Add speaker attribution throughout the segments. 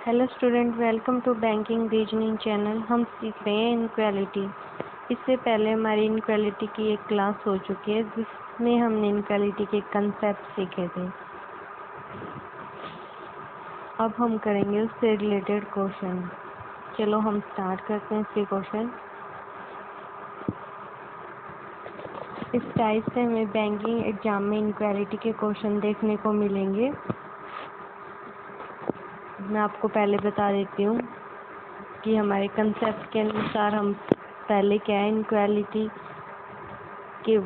Speaker 1: Hello student, welcome to banking reasoning channel. हम सीख रहे हैं इनक्वालिटी। इससे पहले हमारी इनक्वालिटी की एक क्लास हो चुकी है जिसमें हमने इनक्वालिटी के कंसेप्ट सीखे थे। अब हम करेंगे उससे रिलेटेड क्वेश्चन। चलो हम स्टार्ट करते हैं इसके क्वेश्चन। इस टाइप से हमें बैंकिंग एग्जाम में इनक्वालिटी के क्वेश्चन देखने को मिलेंगे। मैं आपको पहले बता देती हूँ कि हमारे कंसेप्ट के अनुसार हम पहले क्या है इनक्वालिटी के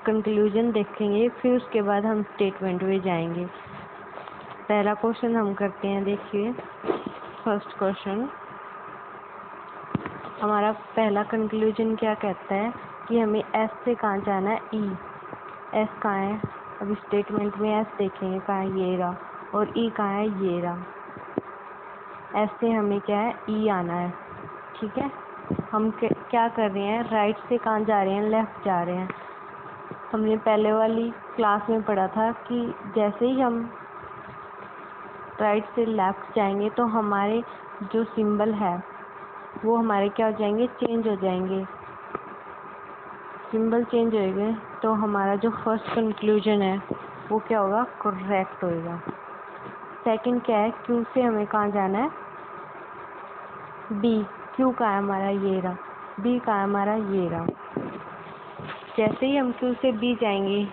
Speaker 1: कंक्लूजन देखेंगे, फिर उसके बाद हम स्टेटमेंट में जाएंगे। पहला क्वेश्चन हम करते हैं। देखिए फर्स्ट क्वेश्चन, हमारा पहला कंक्लूजन क्या कहता है कि हमें एस से कहाँ जाना है, ई। एस कहाँ है, अभी स्टेटमेंट में एस देखेंगे कहाँ है, ये रहा, और ई कहाँ है, ये रहा। एस से हमें क्या है, ई आना है। ठीक है, हम क्या कर रहे हैं, राइट से कहाँ जा रहे हैं, लेफ़्ट जा रहे हैं। हमने पहले वाली क्लास में पढ़ा था कि जैसे ही हम राइट से लेफ़्ट जाएंगे तो हमारे जो सिंबल है वो हमारे क्या हो जाएंगे, चेंज हो जाएंगे। सिंबल चेंज होएंगे तो हमारा जो फर्स्ट कंक्लूजन है वो क्या होगा, करेक्ट होएगा। सेकंड क्या है, क्यू से हमें कहाँ जाना है, बी। क्यू का है हमारा, ये रहा। बी का है हमारा, ये रहा। जैसे ही हम क्यू से बी जाएंगे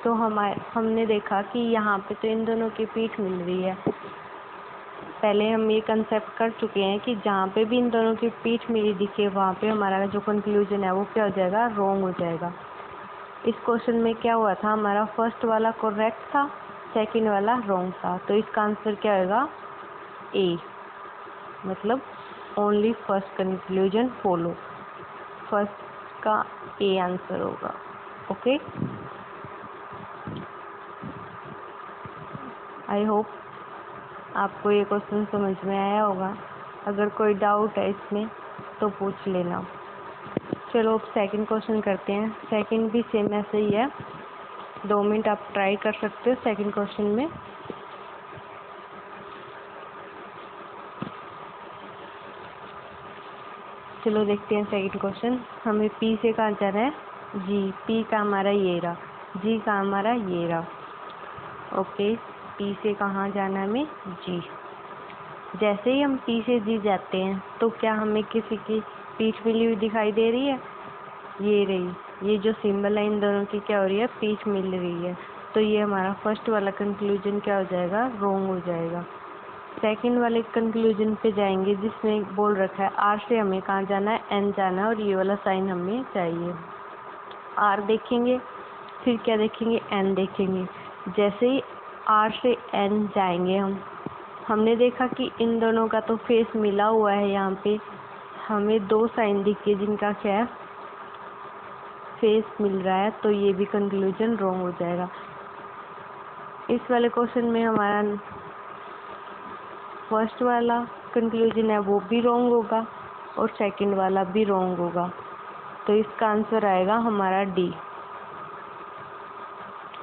Speaker 1: तो हमने देखा कि यहाँ पे तो इन दोनों की पीठ मिल रही है। पहले हम ये कंसेप्ट कर चुके हैं कि जहाँ पे भी इन दोनों की पीठ मिली दिखे वहाँ पे हमारा जो कंक्लूजन है वो क्या हो जाएगा, रॉन्ग हो जाएगा। इस क्वेश्चन में क्या हुआ था, हमारा फर्स्ट वाला करेक्ट था, सेकंड वाला रॉन्ग था। तो इसका आंसर क्या होगा, ए। मतलब only first conclusion follow, first का ए आंसर होगा। ओके, आई होप आपको ये क्वेश्चन समझ में आया होगा। अगर कोई डाउट है इसमें तो पूछ लेना। चलो अब सेकंड क्वेश्चन करते हैं। सेकंड भी सेम ऐसे ही है, 2 मिनट आप ट्राई कर सकते हो सेकंड क्वेश्चन में। चलो देखते हैं सेकंड क्वेश्चन। हमें पी से कहाँ जाना है, जी। पी का हमारा ये रहा, जी का हमारा ये रहा। ओके, पी से कहाँ जाना है हमें, जी। जैसे ही हम पी से जी जाते हैं तो क्या हमें किसी की पीठ मिली हुई दिखाई दे रही है, ये रही। ये जो सिंबल है इन दोनों की क्या हो रही है, पीठ मिल रही है। तो ये हमारा फर्स्ट वाला कंक्लूजन क्या हो जाएगा, रॉन्ग हो जाएगा। सेकंड वाले कंक्लूजन पे जाएंगे जिसमें बोल रखा है आर से हमें कहाँ जाना है, एन जाना है, और ये वाला साइन हमें चाहिए। आर देखेंगे, फिर क्या देखेंगे, एन देखेंगे। जैसे ही आर से एन जाएंगे हमने देखा कि इन दोनों का तो फेस मिला हुआ है। यहाँ पे हमें 2 साइन दिखे जिनका क्या है, फेस मिल रहा है। तो ये भी कंक्लूजन रॉन्ग हो जाएगा। इस वाले क्वेश्चन में हमारा फर्स्ट वाला कंक्लूजन है वो भी रॉन्ग होगा और सेकंड वाला भी रॉन्ग होगा। तो इसका आंसर आएगा हमारा डी।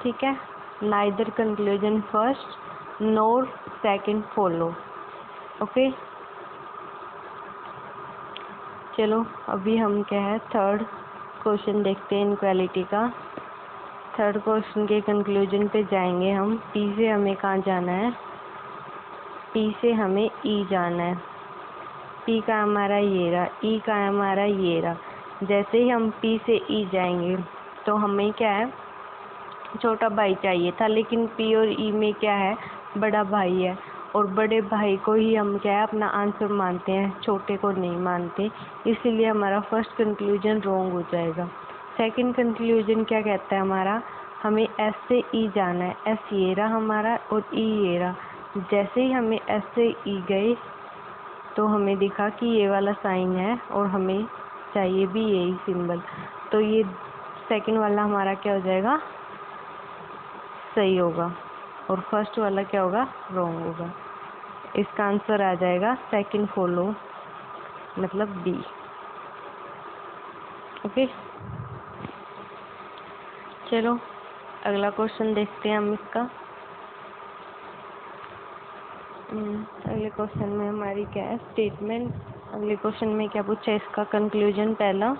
Speaker 1: ठीक है, नाइदर कंक्लूजन फर्स्ट नोर सेकंड फॉलो। ओके, चलो अभी हम क्या है थर्ड क्वेश्चन देखते हैं इनक्वालिटी का। थर्ड क्वेश्चन के कंक्लूजन पे जाएंगे हम। पी से हमें कहाँ जाना है, पी से हमें ई जाना है। पी का हमारा ये रहा, ई का हमारा ये रहा। जैसे ही हम पी से ई जाएंगे तो हमें क्या है, छोटा भाई चाहिए था, लेकिन पी और ई में क्या है, बड़ा भाई है। और बड़े भाई को ही हम क्या है अपना आंसर मानते हैं, छोटे को नहीं मानते। इसीलिए हमारा फर्स्ट कंक्लूजन रॉन्ग हो जाएगा। सेकंड कंक्लूजन क्या कहता है हमारा, हमें एस से ई जाना है। एस ये रहा हमारा और ई ये रहा। जैसे ही हमें एस से ई गए तो हमें दिखा कि ये वाला साइन है और हमें चाहिए भी यही सिंबल। तो ये सेकंड वाला हमारा क्या हो जाएगा, सही होगा, और फर्स्ट वाला क्या होगा, रॉन्ग होगा। इसका आंसर आ जाएगा सेकंड फॉलो, मतलब बी। ओके, चलो अगला क्वेश्चन देखते हैं हम इसका। अगले क्वेश्चन में हमारी क्या है स्टेटमेंट। अगले क्वेश्चन में क्या पूछा है, इसका कंक्लूजन। पहला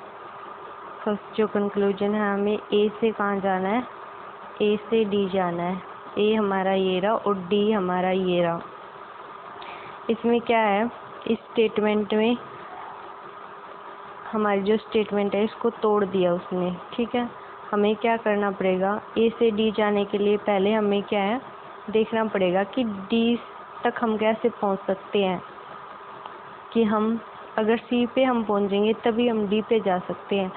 Speaker 1: फर्स्ट जो कंक्लूजन है, हमें ए से कहाँ जाना है, ए से डी जाना है। ए हमारा ये रहा और डी हमारा ये रहा। इसमें क्या है, इस स्टेटमेंट में हमारी जो स्टेटमेंट है इसको तोड़ दिया उसने, ठीक है। हमें क्या करना पड़ेगा, ए से डी जाने के लिए पहले हमें क्या है देखना पड़ेगा कि डी तक हम कैसे पहुंच सकते हैं, कि हम अगर सी पे हम पहुंचेंगे तभी हम डी पे जा सकते हैं।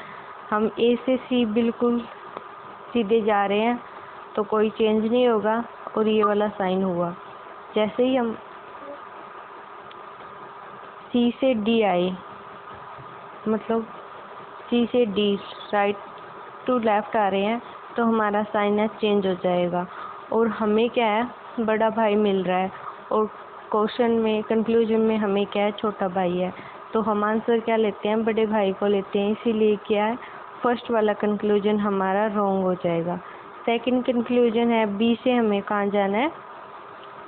Speaker 1: हम ए से सी बिल्कुल सीधे जा रहे हैं तो कोई चेंज नहीं होगा और ये वाला साइन हुआ। जैसे ही हम सी से डी आए, मतलब सी से डी राइट टू लेफ्ट आ रहे हैं, तो हमारा साइन है चेंज हो जाएगा। और हमें क्या है बड़ा भाई मिल रहा है और क्वेश्चन में कंक्लूजन में हमें क्या है छोटा भाई है, तो हम आंसर क्या लेते हैं, बड़े भाई को लेते हैं। इसीलिए क्या है फर्स्ट वाला कंक्लूजन हमारा रॉन्ग हो जाएगा। सेकंड कंक्लूजन है बी से हमें कहाँ जाना है,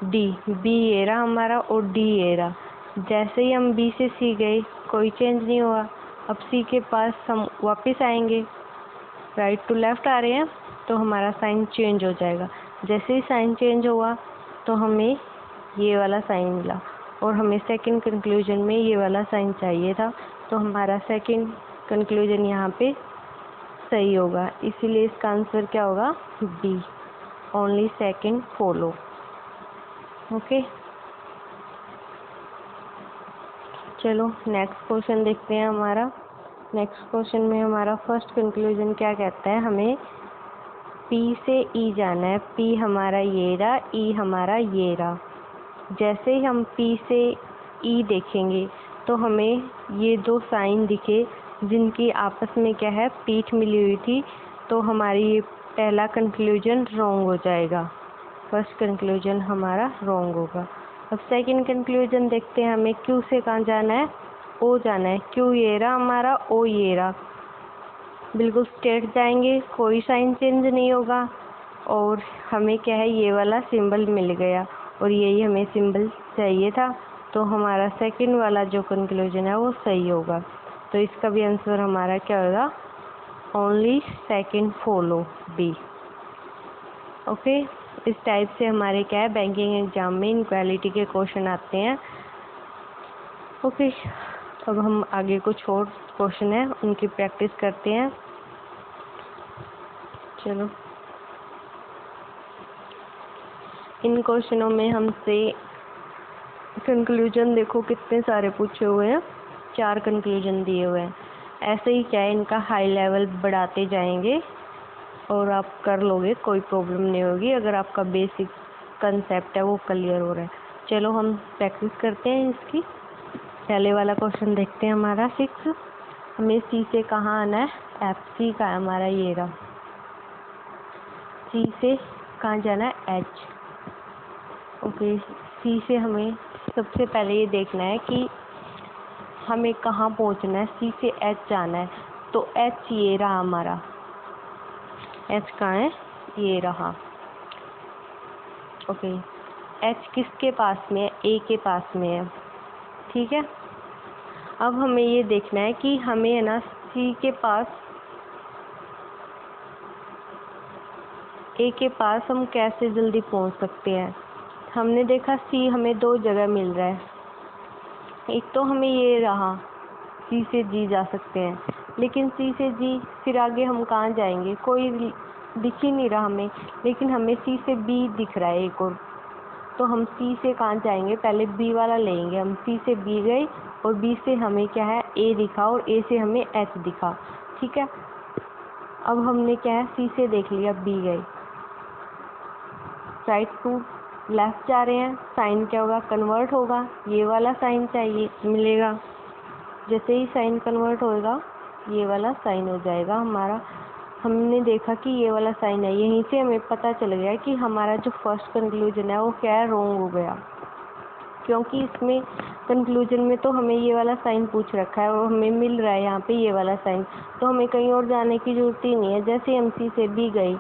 Speaker 1: डी। बी ये रहा हमारा और डी ये रहा। जैसे ही हम बी से सी गए कोई चेंज नहीं हुआ। अब सी के पास हम वापस आएंगे, राइट टू लेफ्ट आ रहे हैं तो हमारा साइन चेंज हो जाएगा। जैसे ही साइन चेंज हुआ तो हमें ये वाला साइन मिला और हमें सेकंड कंक्लूजन में ये वाला साइन चाहिए था, तो हमारा सेकंड कंक्लूजन यहाँ पे सही होगा। इसीलिए इसका आंसर क्या होगा, B, only second follow. Okay, चलो नेक्स्ट क्वेश्चन देखते हैं हमारा। नेक्स्ट क्वेश्चन में हमारा फर्स्ट कंक्लूजन क्या कहता है, हमें पी से ई जाना है। पी हमारा ये रहा, ई हमारा ये रहा। जैसे ही हम पी से ई देखेंगे तो हमें ये दो साइन दिखे जिनकी आपस में क्या है पीठ मिली हुई थी, तो हमारी ये पहला कंक्लूजन रॉन्ग हो जाएगा। फर्स्ट कंक्लूजन हमारा रॉन्ग होगा। अब सेकंड कंक्लूजन देखते हैं, हमें क्यू से कहाँ जाना है, ओ जाना है। क्यू ये रहा हमारा, ओ ये रहा। बिल्कुल स्ट्रेट जाएंगे, कोई साइन चेंज नहीं होगा और हमें क्या है ये वाला सिंबल मिल गया और यही हमें सिंबल चाहिए था, तो हमारा सेकंड वाला जो कंक्लूजन है वो सही होगा। तो इसका भी आंसर हमारा क्या होगा, only second follow, B. Okay, इस टाइप से हमारे क्या है बैंकिंग एग्जाम में इनक्वालिटी के क्वेश्चन आते हैं। ओके, अब हम आगे कुछ और क्वेश्चन है उनकी प्रैक्टिस करते हैं। चलो, इन क्वेश्चनों में हमसे कंक्लूजन देखो कितने सारे पूछे हुए हैं, 4 कंक्लूजन दिए हुए हैं। ऐसे ही क्या है इनका हाई लेवल बढ़ाते जाएंगे और आप कर लोगे, कोई प्रॉब्लम नहीं होगी अगर आपका बेसिक कंसेप्ट है वो क्लियर हो रहा है। चलो हम प्रैक्टिस करते हैं इसकी। पहले वाला क्वेश्चन देखते हैं हमारा 6। हमें सी से कहाँ आना है, एफ। सी का है हमारा ये रहा। सी से कहाँ जाना है, एच। ओके, सी से हमें सबसे पहले ये देखना है कि हमें कहाँ पहुँचना है। सी से एच जाना है, तो एच ये रहा हमारा। एच कहाँ है, ये रहा। ओके, एच किसके पास में है, ए के पास में है, ठीक है। अब हमें ये देखना है कि हमें है ना सी के पास, ए के पास हम कैसे जल्दी पहुंच सकते हैं। हमने देखा सी हमें 2 जगह मिल रहा है। एक तो हमें ये रहा सी से जी जा सकते हैं, लेकिन सी से जी फिर आगे हम कहाँ जाएंगे, कोई दिख ही नहीं रहा हमें। लेकिन हमें सी से बी दिख रहा है एक और, तो हम सी से कहाँ जाएंगे, पहले बी वाला लेंगे। हम सी से बी गए और बी से हमें क्या है ए दिखा और ए से हमें एच दिखा, ठीक है। अब हमने क्या है सी से देख लिया, बी गए, राइट टू लेफ्ट जा रहे हैं, साइन क्या होगा, कन्वर्ट होगा। ये वाला साइन चाहिए मिलेगा, जैसे ही साइन कन्वर्ट होएगा ये वाला साइन हो जाएगा हमारा। हमने देखा कि ये वाला साइन है, यहीं से हमें पता चल गया कि हमारा जो फर्स्ट कंक्लूजन है वो क्या है, रॉन्ग हो गया। क्योंकि इसमें कंक्लूजन में तो हमें ये वाला साइन पूछ रखा है और हमें मिल रहा है यहाँ पे ये वाला साइन, तो हमें कहीं और जाने की ज़रूरत ही नहीं है। जैसे हम सी से बी गए,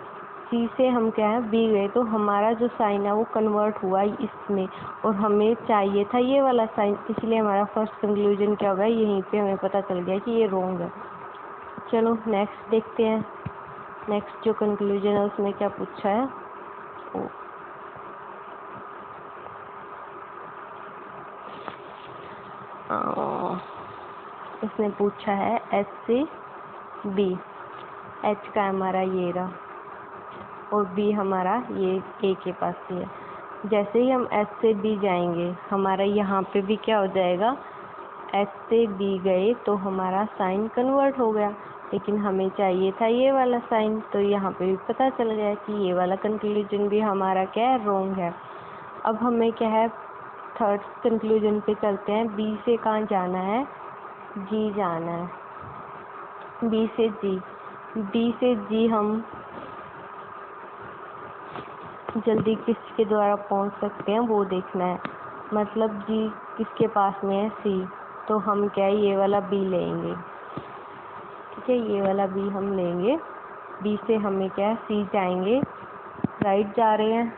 Speaker 1: सी से हम क्या है बी गए, तो हमारा जो साइन है वो कन्वर्ट हुआ इसमें, और हमें चाहिए था ये वाला साइन, इसलिए हमारा फर्स्ट कंक्लूजन क्या होगा, यहीं पे हमें पता चल गया कि ये रॉन्ग है। चलो नेक्स्ट देखते हैं। नेक्स्ट जो कंक्लूजन है उसमें क्या पूछा है। इसने पूछा है एच से बी, एच का हमारा ये रहा और बी हमारा ये ए के पास ही है। जैसे ही हम एच से बी जाएंगे हमारा यहाँ पे भी क्या हो जाएगा, एच से बी गए तो हमारा साइन कन्वर्ट हो गया, लेकिन हमें चाहिए था ये वाला साइन, तो यहाँ पे भी पता चल गया कि ये वाला कंक्लूजन भी हमारा क्या है, रॉन्ग है। अब हमें क्या है, थर्ड कंक्लूजन पे चलते हैं। बी से कहाँ जाना है, जी जाना है, बी से जी। बी से जी हम जल्दी किसके द्वारा पहुंच सकते हैं वो देखना है। मतलब जी किसके पास में है, सी, तो हम क्या है ये वाला बी लेंगे, ठीक है, ये वाला बी हम लेंगे। बी से हमें क्या है, सी जाएंगे, राइट जा रहे हैं,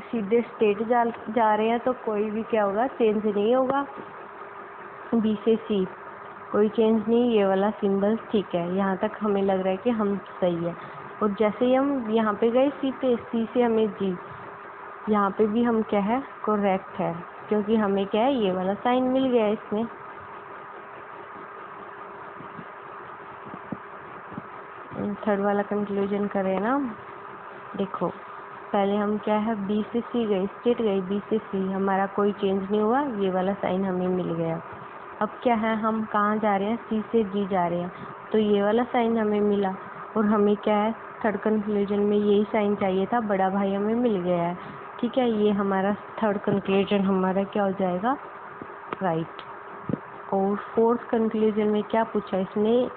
Speaker 1: सीधे स्ट्रेट जा रहे हैं, तो कोई भी क्या होगा, चेंज नहीं होगा। बी से सी कोई चेंज नहीं, ये वाला सिंबल ठीक है, यहाँ तक हमें लग रहा है कि हम सही है। और जैसे ही हम यहाँ पे गए सी पे, सी से हमें जी, यहाँ पे भी हम क्या है, करेक्ट है, क्योंकि हमें क्या है ये वाला साइन मिल गया है इसमें। थर्ड वाला कंक्लूजन करें ना, देखो पहले हम क्या है बी से सी गए, स्ट्रेट गए, बी से सी हमारा कोई चेंज नहीं हुआ, ये वाला साइन हमें मिल गया। अब क्या है, हम कहाँ जा रहे हैं, सी से जी जा रहे हैं, तो ये वाला साइन हमें मिला, और हमें क्या है थर्ड कंक्लूजन में यही साइन चाहिए था, बड़ा भाई हमें मिल गया है, ठीक है। ये हमारा थर्ड कंक्लूजन हमारा क्या हो जाएगा, राइट। और फोर्थ कंक्लूजन में क्या पूछा इसने,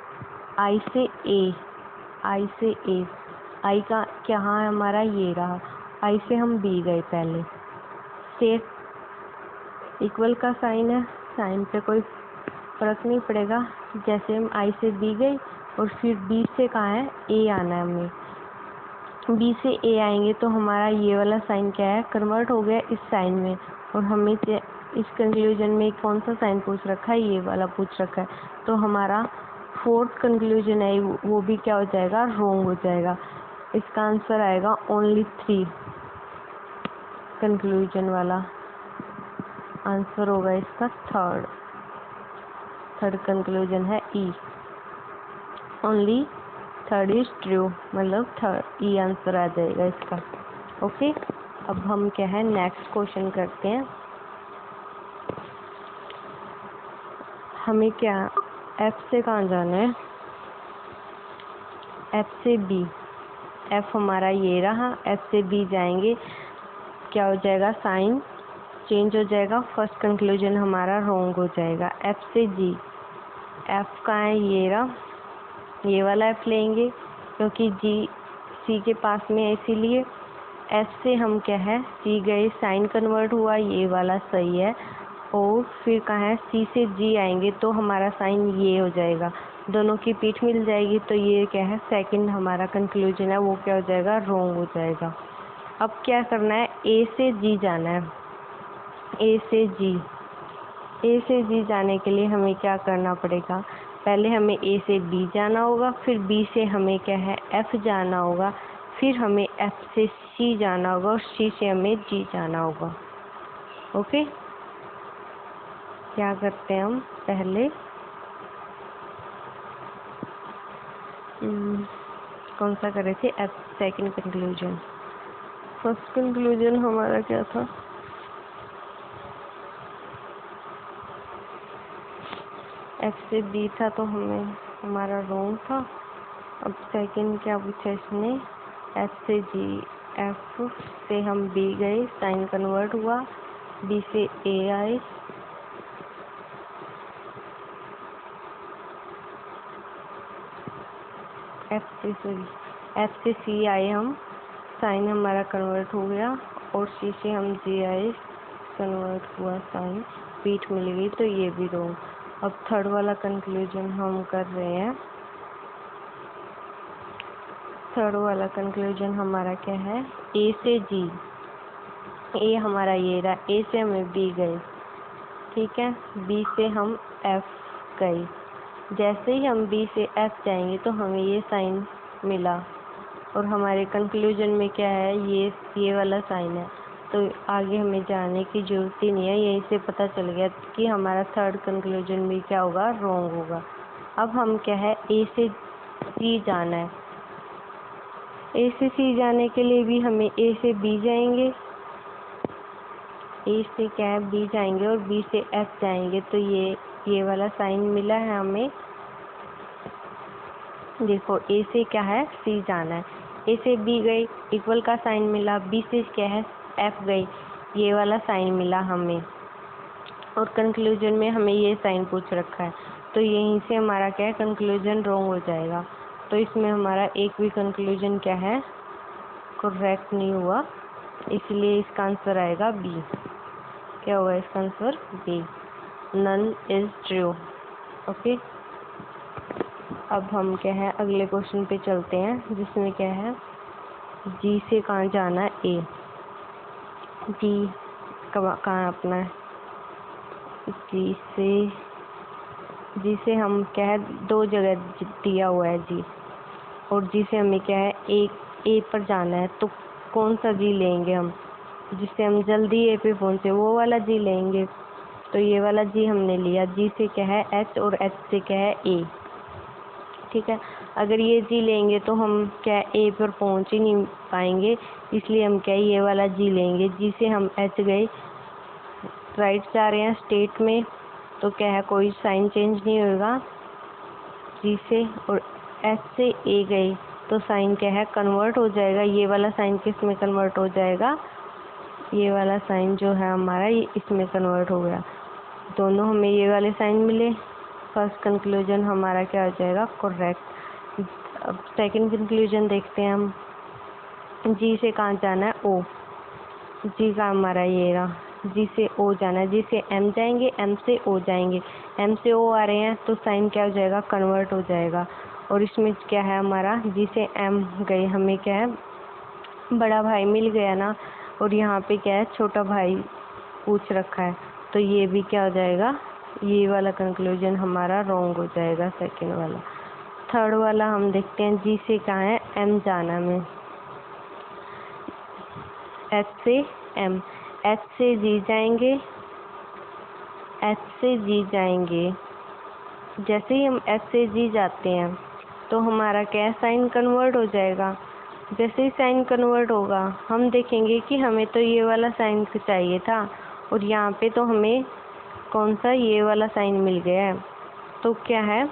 Speaker 1: आई से ए, आई से ए, आई का क्या है हमारा ये रहा, आई से हम बी गए, पहले सेफ इक्वल का साइन है, साइन पे कोई फर्क नहीं पड़ेगा। जैसे हम आई से बी गए और फिर बी से कहाँ है, ए आना है हमें, बी से ए आएंगे तो हमारा ये वाला साइन क्या है, कन्वर्ट हो गया इस साइन में, और हमें इस कंक्लूजन में कौन सा साइन पूछ रखा है, ये वाला पूछ रखा है, तो हमारा फोर्थ कंक्लूजन है वो भी क्या हो जाएगा, रॉन्ग हो जाएगा। इसका आंसर आएगा ओनली 3, कंक्लूजन वाला आंसर होगा इसका थर्ड कंक्लूजन है ई, ओनली थर्ड इज ट्रू, मतलब थर्ड ई आंसर आ जाएगा इसका। ओके, अब हम क्या है नेक्स्ट क्वेश्चन करते हैं। हमें क्या एफ से कहाँ जाना है, एफ से बी, एफ हमारा ये रहा, एफ से बी जाएंगे, क्या हो जाएगा, साइन चेंज हो जाएगा, फर्स्ट कंक्लूजन हमारा रॉन्ग हो जाएगा। एफ से जी, एफ का है ये रहा, ये वाला एफ लेंगे क्योंकि जी सी के पास में है, इसीलिए एफ से हम क्या है सी गए, साइन कन्वर्ट हुआ, ये वाला सही है। और फिर कहाँ है, सी से जी आएंगे तो हमारा साइन ये हो जाएगा, दोनों की पीठ मिल जाएगी, तो ये क्या है सेकंड हमारा कंक्लूजन है वो क्या हो जाएगा, रॉन्ग हो जाएगा। अब क्या करना है, ए से जी जाना है, ए से जी, ए से जी जाने के लिए हमें क्या करना पड़ेगा, पहले हमें ए से बी जाना होगा, फिर बी से हमें क्या है एफ जाना होगा, फिर हमें एफ से सी जाना होगा, और सी से हमें जी जाना होगा। ओके, क्या करते हैं हम पहले, कौन सा करे थे, F second conclusion. First conclusion हमारा क्या था, एफ से बी था, तो हमें हमारा रॉन्ग था। अब सेकंड क्या पूछा इसने, एफ से जी, एफ से हम बी गए, साइन कन्वर्ट हुआ, बी से ए आए, एफ से सी आए हम, साइन हमारा कन्वर्ट हो गया, और सी से हम जी आए, कन्वर्ट हुआ साइन, पीठ मिल गई, तो ये भी रॉन्ग। अब थर्ड वाला कंक्लूजन हम कर रहे हैं, थर्ड वाला कंक्लूजन हमारा क्या है, ए से जी। ए हमारा ये रहा, ए से हमें बी गए, ठीक है, बी से हम एफ गए। जैसे ही हम बी से एफ जाएंगे तो हमें ये साइन मिला और हमारे कंक्लूजन में क्या है, ये वाला साइन है। तो आगे हमें जाने की ज़रूरत ही नहीं है, यहीं से पता चल गया कि हमारा थर्ड कंक्लूजन भी क्या होगा, रॉन्ग होगा। अब हम क्या है, ए से सी जाना है। ए से सी जाने के लिए भी हमें ए से बी जाएंगे, ए से क्या है बी जाएंगे और बी से एफ जाएंगे। तो ये वाला साइन मिला है हमें। देखो ए से क्या है, सी जाना है, ए से बी गई, इक्वल का साइन मिला, बी से क्या है, एफ गई, ये वाला साइन मिला हमें। और कंक्लूजन में हमें ये साइन पूछ रखा है, तो यहीं से हमारा क्या है, कंक्लूजन रॉन्ग हो जाएगा। तो इसमें हमारा एक भी कंक्लूजन क्या है, करेक्ट नहीं हुआ, इसलिए इसका आंसर आएगा बी। क्या होगा इसका answer, B, none is true. Okay, अब हम क्या है अगले क्वेश्चन पे चलते हैं, जिसमें क्या है, जी से कहाँ जाना है, ए। जी कहाँ अपना है, जी से हम क्या है, दो जगह दिया हुआ है जी, और जी से हमें क्या है, ए पर जाना है। तो कौन सा जी लेंगे हम, जिससे हम जल्दी ए पे पहुँचे, वो वाला जी लेंगे। तो ये वाला जी हमने लिया, जी से क्या है एच और एच से क्या है ए, ठीक है। अगर ये जी लेंगे तो हम क्या ए पर पहुंच ही नहीं पाएंगे, इसलिए हम क्या ये वाला जी लेंगे। जी से हम एच गए, राइट जा रहे हैं स्टेट में, तो क्या है कोई साइन चेंज नहीं होगा। जी से और एच से ए गए तो साइन क्या है, कन्वर्ट हो जाएगा। ये वाला साइन किस में कन्वर्ट हो जाएगा, ये वाला साइन जो है हमारा, ये इसमें कन्वर्ट हो गया। दोनों हमें ये वाले साइन मिले, फर्स्ट कंक्लूजन हमारा क्या हो जाएगा, करेक्ट। अब सेकंड कंक्लूजन देखते हैं हम। जी से कहाँ जाना है, ओ। जी का हमारा ये रहा, जी से ओ जाना है, जी से एम जाएंगे, एम से ओ जाएंगे, एम से ओ आ रहे हैं तो साइन क्या हो जाएगा, कन्वर्ट हो जाएगा। और इसमें क्या है हमारा, जी से एम गए, हमें क्या है बड़ा भाई मिल गया ना, और यहाँ पे क्या है छोटा भाई पूछ रखा है, तो ये भी क्या हो जाएगा, ये वाला कंक्लूजन हमारा रॉन्ग हो जाएगा, सेकंड वाला। थर्ड वाला हम देखते हैं, जी से कहाँ है, एम जाना में, एच से एम, एच से जी जाएंगे, एच से जी जाएंगे। जैसे ही हम एच से जी जाते हैं तो हमारा क्या साइन कन्वर्ट हो जाएगा। जैसे ही साइन कन्वर्ट होगा हम देखेंगे कि हमें तो ये वाला साइन चाहिए था, और यहाँ पे तो हमें कौन सा, ये वाला साइन मिल गया है। तो क्या है,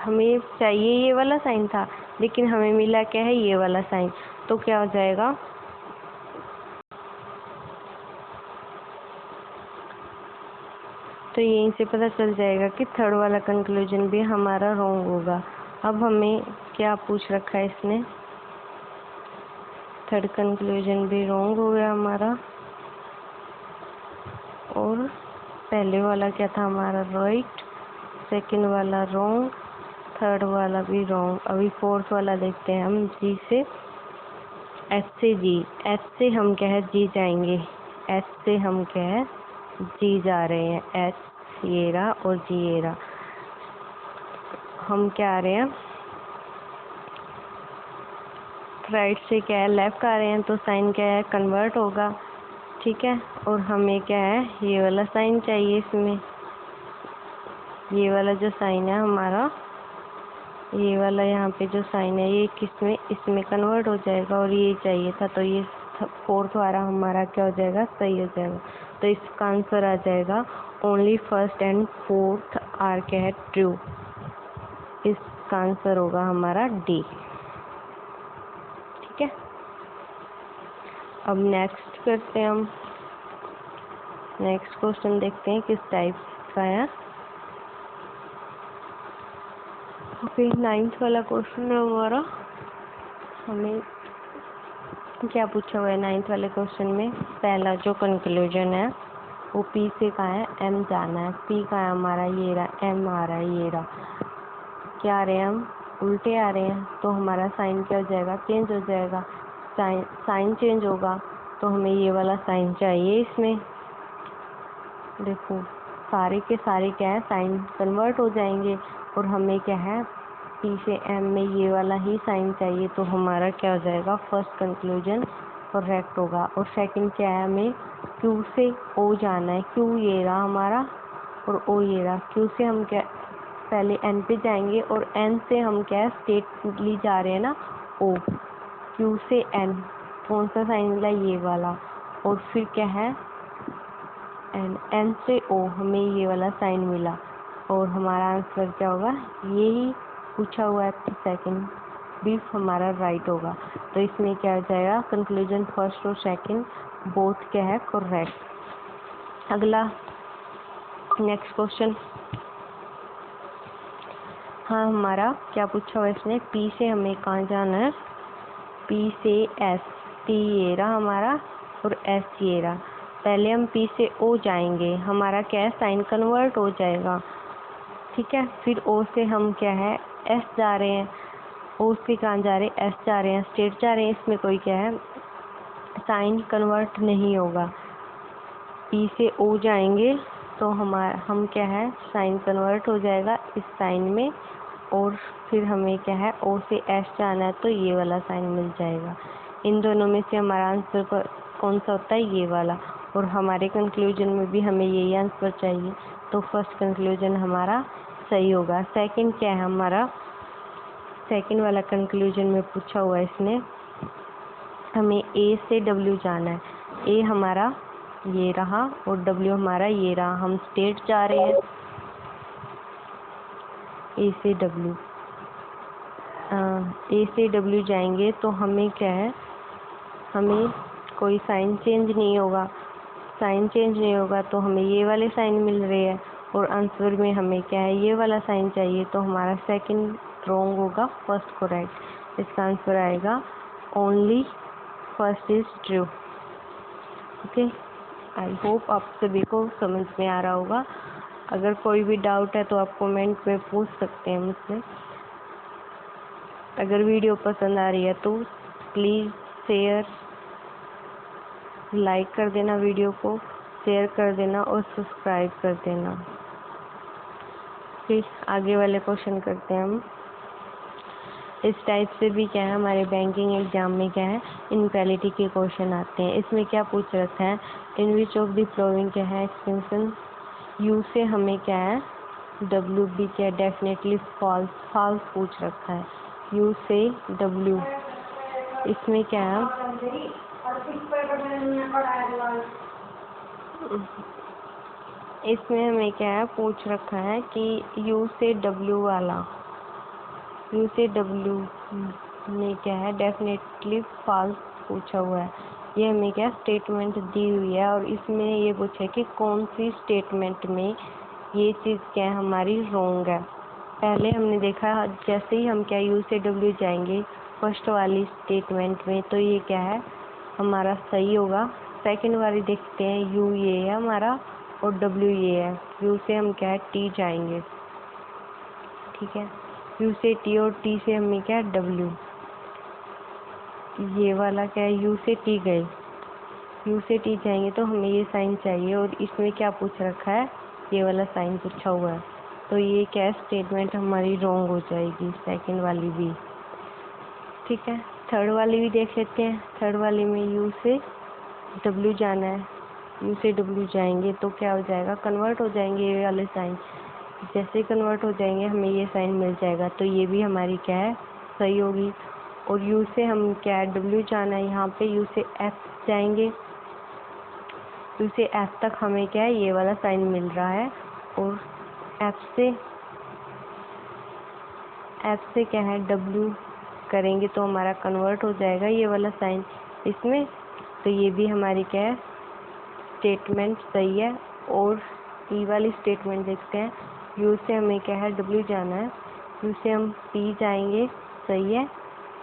Speaker 1: हमें चाहिए ये वाला साइन था, लेकिन हमें मिला क्या है, ये वाला साइन। तो क्या हो जाएगा, तो यहीं से पता चल जाएगा कि थर्ड वाला कंक्लूजन भी हमारा रॉन्ग होगा। अब हमें क्या पूछ रखा है इसने, थर्ड कंक्लूजन भी रॉन्ग हो गया हमारा, और पहले वाला क्या था हमारा, राइट, सेकंड वाला रॉन्ग, थर्ड वाला भी रॉन्ग। अभी फोर्थ वाला देखते हैं हम, जी से एच से जी, एच से हम क्या है जी जाएंगे, एच से हम क्या है जी जा रहे हैं, एच ये रहा और जी ये रहा। हम क्या आ रहे हैं, राइट से क्या है लेफ्ट आ रहे हैं, तो साइन क्या है कन्वर्ट होगा, ठीक है। और हमें क्या है, ये वाला साइन चाहिए इसमें, ये वाला जो साइन है हमारा, ये वाला यहाँ पे जो साइन है ये किस में, इसमें कन्वर्ट हो जाएगा, और ये चाहिए था। तो ये फोर्थ वाला हमारा क्या हो जाएगा, सही हो जाएगा। तो इसका आंसर आ जाएगा, only first and fourth are क्या है ट्रू। इसका आंसर होगा हमारा डी, ठीक है। अब नेक्स्ट करते हैं हम, नेक्स्ट क्वेश्चन देखते हैं किस टाइप का है। ओके, नाइन्थ वाला क्वेश्चन है हमारा, हमें क्या पूछा हुआ है नाइन्थ वाले क्वेश्चन में। पहला जो कंक्लूजन है वो पी से कहाँ है, एम जाना है, पी का है हमारा ये रहा, एम आ रहा है ये रहा। क्या आ रहे हैं हम, उल्टे आ रहे हैं तो हमारा साइन क्या हो जाएगा, चेंज हो जाएगा। साइन चेंज होगा तो हमें ये वाला साइन चाहिए इसमें। देखो सारे के सारे क्या है, साइन कन्वर्ट हो जाएंगे और हमें क्या है, पी से एम में ये वाला ही साइन चाहिए। तो हमारा क्या हो जाएगा, फर्स्ट कंक्लूजन करेक्ट होगा। और सेकंड क्या है, हमें क्यू से ओ जाना है। क्यू ये रहा हमारा और ओ ये रहा। क्यू से हम क्या पहले एन पे जाएंगे और एन से हम क्या स्टेटली जा रहे हैं ना, ओ। क्यू से एन कौन सा साइन मिला, ये वाला। और फिर क्या है एन, एन से ओ हमें ये वाला साइन मिला। और हमारा आंसर क्या होगा, यही पूछा हुआ है तो सेकंड भी हमारा राइट होगा। तो इसमें क्या हो जाएगा, कंक्लूजन फर्स्ट और सेकंड बोथ क्या है करेक्ट। अगला नेक्स्ट क्वेश्चन। हाँ हमारा क्या पूछा हुआ है इसने, पी से हमें कहाँ जाना है, पी से एस। पी ये रहा हमारा और एस ये रहा। पहले हम पी से ओ जाएंगे, हमारा क्या है साइन कन्वर्ट हो जाएगा, ठीक है। फिर ओ से हम क्या है एस जा रहे हैं। ओ से कहाँ जा रहे हैं, एस जा रहे हैं, स्टेट जा रहे हैं। इसमें कोई क्या है साइन कन्वर्ट नहीं होगा। पी से ओ जाएंगे तो हम क्या है साइन कन्वर्ट हो जाएगा इस साइन में। और फिर हमें क्या है ओ से एस जाना है तो ये वाला साइन मिल जाएगा। इन दोनों में से हमारा आंसर कौन सा होता है, ये वाला। और हमारे कंक्लूजन में भी हमें यही आंसर चाहिए तो फर्स्ट कंक्लूजन हमारा सही होगा। सेकंड क्या है हमारा, सेकंड वाला कंक्लूजन में पूछा हुआ है इसने, हमें ए से डब्ल्यू जाना है। ए हमारा ये रहा और डब्ल्यू हमारा ये रहा। हम स्टेट जा रहे हैं ए से डब्ल्यू। ए से डब्ल्यू जाएंगे तो हमें क्या है, हमें कोई साइन चेंज नहीं होगा। साइन चेंज नहीं होगा तो हमें ये वाले साइन मिल रहे हैं और आंसर में हमें क्या है ये वाला साइन चाहिए। तो हमारा सेकंड रॉन्ग होगा, फर्स्ट करेक्ट। इसका आंसर आएगा only first is true. Okay, I hope आप सभी को समझ में आ रहा होगा। अगर कोई भी डाउट है तो आप कमेंट में पूछ सकते हैं मुझसे। अगर वीडियो पसंद आ रही है तो प्लीज़ शेयर, लाइक कर देना, वीडियो को शेयर कर देना और सब्सक्राइब कर देना। फिर आगे वाले क्वेश्चन करते हैं हम। इस टाइप से भी क्या है हमारे बैंकिंग एग्जाम में क्या है इनक्वालिटी के क्वेश्चन आते हैं। इसमें क्या पूछ रखा है, इन विच ऑफ द फ्लोइंग क्या है एक्सटेंशन। यू से हमें क्या है डब्ल्यू भी क्या डेफिनेटली फॉल्स, फॉल्स पूछ रखा है। यू से डब्ल्यू, इसमें क्या है इसमें हमें क्या है पूछ रखा है कि यू से डब्ल्यू वाला, यू से डब्ल्यू में क्या है डेफिनेटली फॉल्स पूछा हुआ है। ये हमें क्या स्टेटमेंट दी हुई है और इसमें ये पूछा है कि कौन सी स्टेटमेंट में ये चीज़ क्या है हमारी रॉन्ग है। पहले हमने देखा जैसे ही हम क्या यू से डब्ल्यू जाएंगे फर्स्ट वाली स्टेटमेंट में तो ये क्या है हमारा सही होगा। सेकंड वाली देखते हैं, यू ये है हमारा और डब्ल्यू ये है। यू से हम क्या है टी जाएंगे, ठीक है। यू से टी और टी से हमें क्या है डब्ल्यू, ये वाला क्या है यू से टी गए, यू से टी जाएंगे तो हमें ये साइन चाहिए और इसमें क्या पूछ रखा है ये वाला साइन पूछा हुआ है। तो ये क्या स्टेटमेंट हमारी रॉन्ग हो जाएगी, सेकंड वाली भी, ठीक है। थर्ड वाली भी देख लेते हैं। थर्ड वाली में यू से डब्ल्यू जाना है, यू से डब्ल्यू जाएंगे तो क्या हो जाएगा कन्वर्ट हो जाएंगे ये वाले साइन। जैसे कन्वर्ट हो जाएंगे हमें ये साइन मिल जाएगा तो ये भी हमारी क्या है सही होगी। और यू से हम क्या है डब्ल्यू जाना है, यहाँ पे यू से एफ जाएंगे, यू से एफ तक हमें क्या है ये वाला साइन मिल रहा है। और एफ से क्या है डब्ल्यू करेंगे तो हमारा कन्वर्ट हो जाएगा ये वाला साइन इसमें। तो ये भी हमारी क्या है स्टेटमेंट सही है। और ई वाली स्टेटमेंट देखते हैं, यू से हमें क्या है डब्ल्यू जाना है, यू से हम पी जाएंगे, सही है।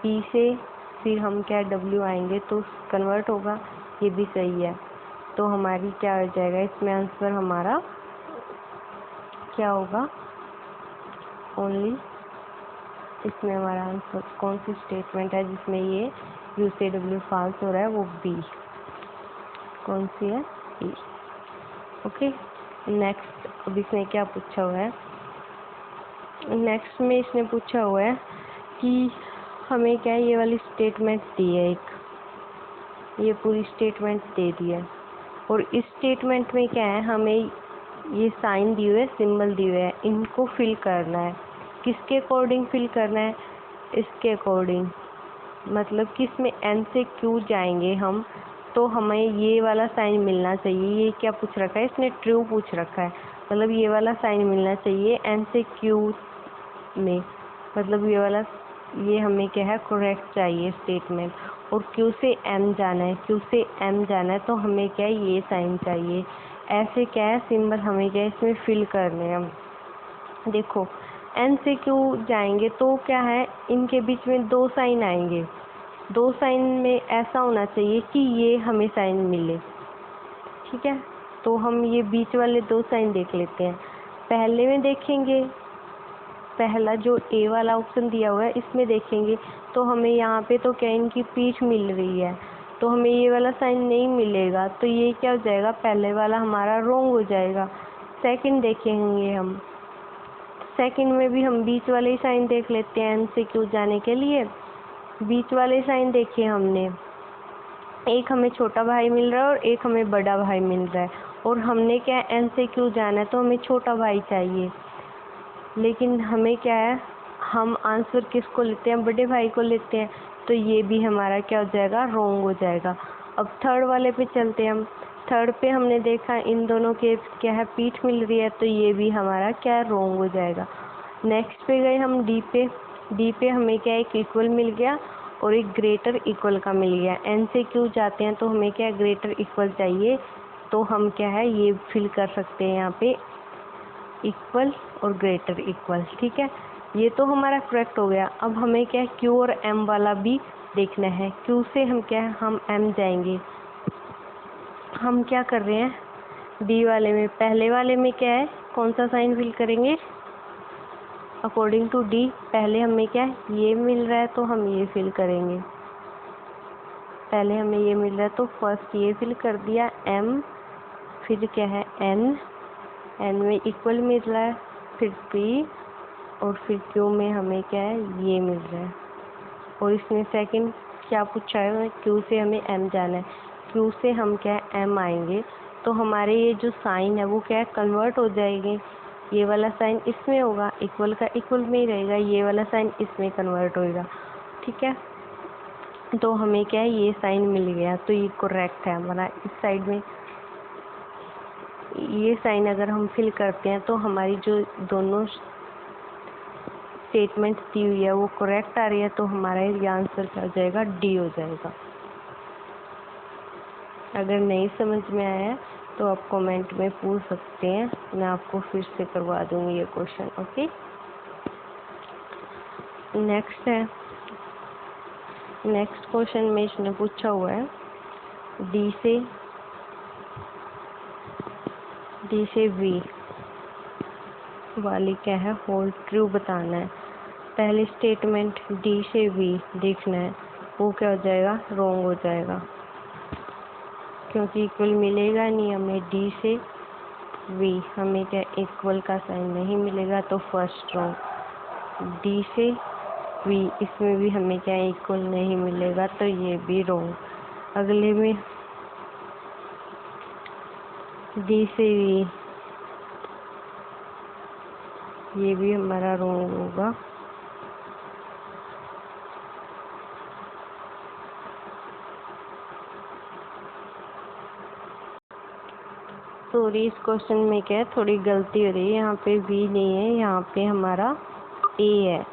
Speaker 1: पी से फिर हम क्या डब्ल्यू आएंगे तो कन्वर्ट होगा, ये भी सही है। तो हमारी क्या हो जाएगा इसमें आंसर हमारा क्या होगा, ओनली इसमें हमारा आंसर कौन सी स्टेटमेंट है जिसमें ये यू से डब्ल्यू फॉल्स हो रहा है, वो बी। कौन सी है? बी। ओके, नेक्स्ट अब इसने क्या पूछा हुआ है, नेक्स्ट में इसने पूछा हुआ है कि हमें क्या है, ये वाली स्टेटमेंट दी है, एक ये पूरी स्टेटमेंट दे दी है और इस स्टेटमेंट में क्या है, हमें ये साइन दिए हुए, सिंबल दिए हुए हैं, इनको फिल करना है। किसके अकॉर्डिंग फिल करना है? इसके अकॉर्डिंग, मतलब कि इसमें एन से क्यू जाएंगे हम तो हमें ये वाला साइन मिलना चाहिए। ये क्या पूछ रखा है इसने? ट्रू पूछ रखा है, मतलब ये वाला साइन मिलना चाहिए एन से क्यू में, मतलब ये वाला, ये हमें क्या है, करेक्ट चाहिए स्टेटमेंट। और क्यू से एम जाना है, क्यू से एम जाना है तो हमें क्या है, ये साइन चाहिए। ऐसे क्या है, सिंबल हमें क्या है इसमें फिल करने हैं। देखो एन से क्यू जाएंगे तो क्या है, इनके बीच में दो साइन आएंगे, दो साइन में ऐसा होना चाहिए कि ये हमें साइन मिले। ठीक है, तो हम ये बीच वाले दो साइन देख लेते हैं। पहले में देखेंगे, पहला जो ए वाला ऑप्शन दिया हुआ है इसमें देखेंगे तो हमें यहाँ पे तो क्या इनकी पीठ मिल रही है, तो हमें ये वाला साइन नहीं मिलेगा, तो ये क्या हो जाएगा, पहले वाला हमारा रॉन्ग हो जाएगा। सेकंड देखेंगे हम, सेकंड में भी हम बीच वाले ही साइन देख लेते हैं एन से क्यू जाने के लिए। बीच वाले साइन देखिए हमने, एक हमें छोटा भाई मिल रहा है और एक हमें बड़ा भाई मिल रहा है, और हमने क्या है, एन से क्यू जाना है तो हमें छोटा भाई चाहिए, लेकिन हमें क्या है, हम आंसर किसको लेते हैं, बड़े भाई को लेते हैं, तो ये भी हमारा क्या हो जाएगा, रॉन्ग हो जाएगा। अब थर्ड वाले पे चलते हैं हम। थर्ड पे हमने देखा इन दोनों के क्या है, पीठ मिल रही है, तो ये भी हमारा क्या है, रॉन्ग हो जाएगा। नेक्स्ट पे गए हम डी पे। डी पे हमें क्या एक इक्वल मिल गया और एक ग्रेटर इक्वल का मिल गया। एन से क्यू जाते हैं तो हमें क्या ग्रेटर इक्वल चाहिए, तो हम क्या है ये फिल कर सकते हैं यहाँ पे इक्वल और ग्रेटर इक्वल। ठीक है, ये तो हमारा करेक्ट हो गया। अब हमें क्या है क्यू और एम वाला भी देखना है। क्यू से हम क्या है, हम एम जाएंगे। हम क्या कर रहे हैं, डी वाले में, पहले वाले में क्या है, कौन सा साइन फिल करेंगे अकॉर्डिंग टू डी। पहले हमें क्या है, ये मिल रहा है तो हम ये फिल करेंगे। पहले हमें ये मिल रहा है तो फर्स्ट ये फिल कर दिया एम, फिर क्या है एन, एन में इक्वल मिल रहा है, फिर पी, और फिर क्यू में हमें क्या है, ये मिल रहा है। और इसमें सेकंड क्या पूछा है, क्यू से हमें एम जाना है। क्यू से हम क्या है एम आएंगे तो हमारे ये जो साइन है वो क्या है, कन्वर्ट हो जाएंगे। ये वाला साइन इसमें होगा, इक्वल का इक्वल में ही रहेगा, ये वाला साइन इसमें कन्वर्ट होएगा। ठीक है, तो हमें क्या है, ये साइन मिल गया, तो ये करेक्ट है हमारा। इस साइड में ये साइन अगर हम फिल करते हैं तो हमारी जो दोनों स्टेटमेंट दी हुई है वो करेक्ट आ रही है, तो हमारा ये आंसर क्या हो जाएगा, डी हो जाएगा। अगर नहीं समझ में आया तो आप कमेंट में पूछ सकते हैं, मैं आपको फिर से करवा दूंगी ये क्वेश्चन। ओके, नेक्स्ट है, नेक्स्ट क्वेश्चन में इसने पूछा हुआ है डी से वी वाली क्या है, होल ट्रू बताना है। पहली स्टेटमेंट डी से वी देखना है, वो क्या हो जाएगा, रॉन्ग हो जाएगा, क्योंकि इक्वल मिलेगा नहीं हमें। डी से वी हमें क्या इक्वल का साइन नहीं मिलेगा, तो फर्स्ट रॉन्ग। डी से वी इसमें भी हमें क्या इक्वल नहीं मिलेगा, तो ये भी रॉन्ग। अगले में डी से वी, ये भी हमारा रॉन्ग होगा। सॉरी, इस क्वेश्चन में क्या है, थोड़ी गलती हो रही है, यहाँ पे वी नहीं है, यहाँ पे हमारा ए है।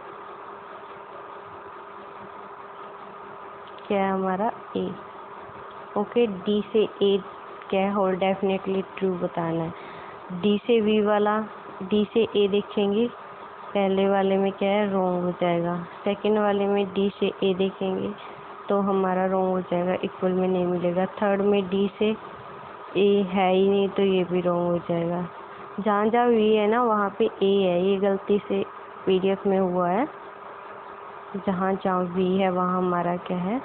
Speaker 1: क्या है हमारा ए। ओके, डी से ए क्या है, होल डेफिनेटली ट्रू बताना है। डी से वी वाला, डी से ए देखेंगे, पहले वाले में क्या है, रॉन्ग हो जाएगा। सेकंड वाले में डी से ए देखेंगे तो हमारा रॉन्ग हो जाएगा, इक्वल में नहीं मिलेगा। थर्ड में डी से ए है ही नहीं, तो ये भी रॉन्ग हो जाएगा। जहाँ जहाँ वी है ना वहाँ पे ए है, ये गलती से पीडीएफ में हुआ है, जहाँ जहाँ वी है वहाँ हमारा क्या है,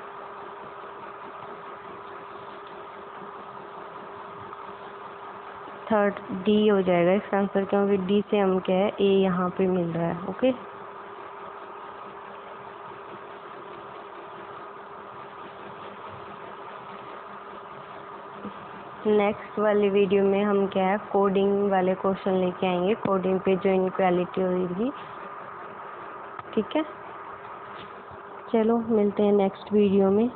Speaker 1: थर्ड डी हो जाएगा इसका आंसर, क्योंकि डी से हम क्या है ए यहाँ पे मिल रहा है। ओके, नेक्स्ट वाली वीडियो में हम क्या है कोडिंग वाले क्वेश्चन लेके आएंगे, कोडिंग पे जो इनक्वालिटी होगी। ठीक है, चलो मिलते हैं नेक्स्ट वीडियो में।